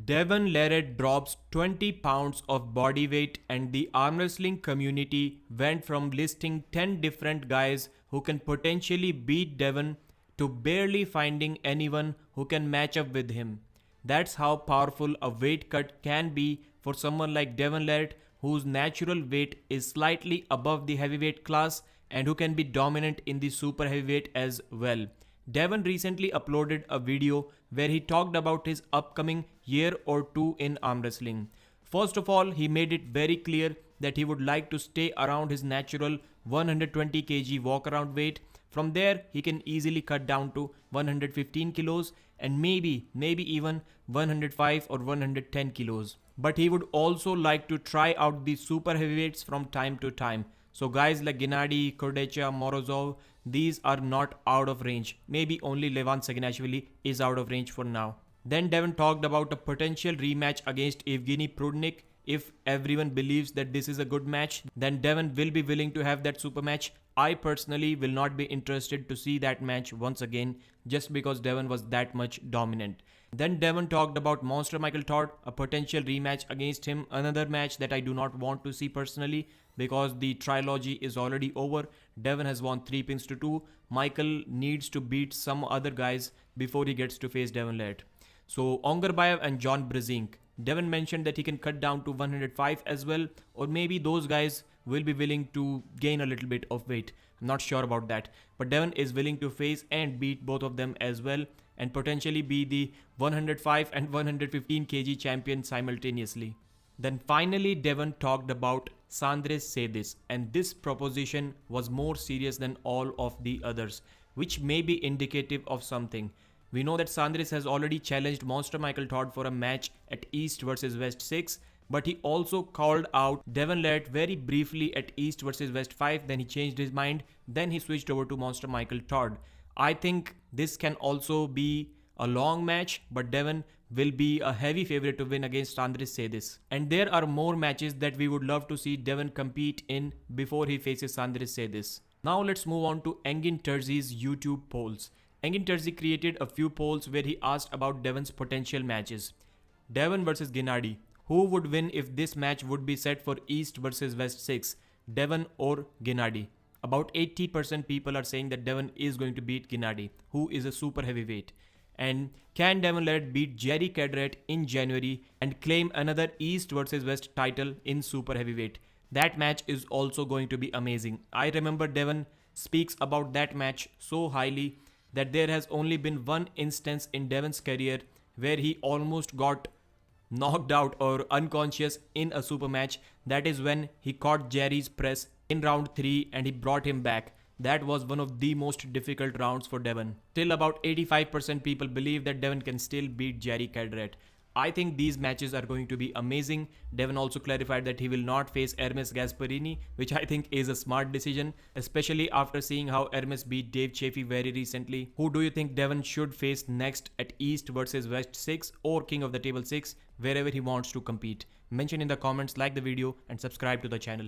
Devon Larratt drops 20 pounds of body weight, and the arm wrestling community went from listing 10 different guys who can potentially beat Devon to barely finding anyone who can match up with him. That's how powerful a weight cut can be for someone like Devon Larratt, whose natural weight is slightly above the heavyweight class and who can be dominant in the super heavyweight as well. Devon recently uploaded a video where he talked about his upcoming year or two in arm wrestling. First of all, he made it very clear that he would like to stay around his natural 120 kg walk around weight. From there, he can easily cut down to 115 kilos and maybe even 105 or 110 kilos. But he would also like to try out the super heavyweights from time to time. So guys like Gennady, Kordecha, Morozov, these are not out of range. Maybe only Levan Saginashvili is out of range for now. Then Devon talked about a potential rematch against Evgeny Prudnik. If everyone believes that this is a good match, then Devon will be willing to have that super match. I personally will not be interested to see that match once again just because Devon was that much dominant. Then Devon talked about Monster Michael Todd, a potential rematch against him, another match that I do not want to see personally because the trilogy is already over. Devon has won 3 pins to 2. Michael needs to beat some other guys before he gets to face Devon Larratt. So Ongarbayev and John Brezink. Devon mentioned that he can cut down to 105 as well, or maybe those guys will be willing to gain a little bit of weight. I'm not sure about that. But Devon is willing to face and beat both of them as well and potentially be the 105 and 115 kg champion simultaneously. Then finally Devon talked about Sandres Sedis, and this proposition was more serious than all of the others, which may be indicative of something. We know that Sandres has already challenged Monster Michael Todd for a match at East vs West 6, but he also called out Devon Larratt very briefly at East vs West 5, then he changed his mind, then he switched over to Monster Michael Todd. I think this can also be a long match, but Devon will be a heavy favorite to win against Sandres Sedis. And there are more matches that we would love to see Devon compete in before he faces Sandres Sedis. Now let's move on to Engin Terzi's YouTube polls. Engin Terzi created a few polls where he asked about Devon's potential matches. Devon vs Gennady. Who would win if this match would be set for East vs West 6? Devon or Gennady? About 80% people are saying that Devon is going to beat Gennady, who is a super heavyweight. And can Devon Larratt beat Jerry Cadret in January and claim another East vs West title in super heavyweight? That match is also going to be amazing. I remember Devon speaks about that match so highly that there has only been one instance in Devon's career where he almost got knocked out or unconscious in a super match. That is when he caught Jerry's press in round 3 and he brought him back. That was one of the most difficult rounds for Devon. Till about 85% people believe that Devon can still beat Jerry Cadret. I think these matches are going to be amazing. Devon also clarified that he will not face Hermes Gasparini, which I think is a smart decision, especially after seeing how Hermes beat Dave Chaffee very recently. Who do you think Devon should face next at East vs West 6 or King of the Table 6, wherever he wants to compete? Mention in the comments, like the video and subscribe to the channel.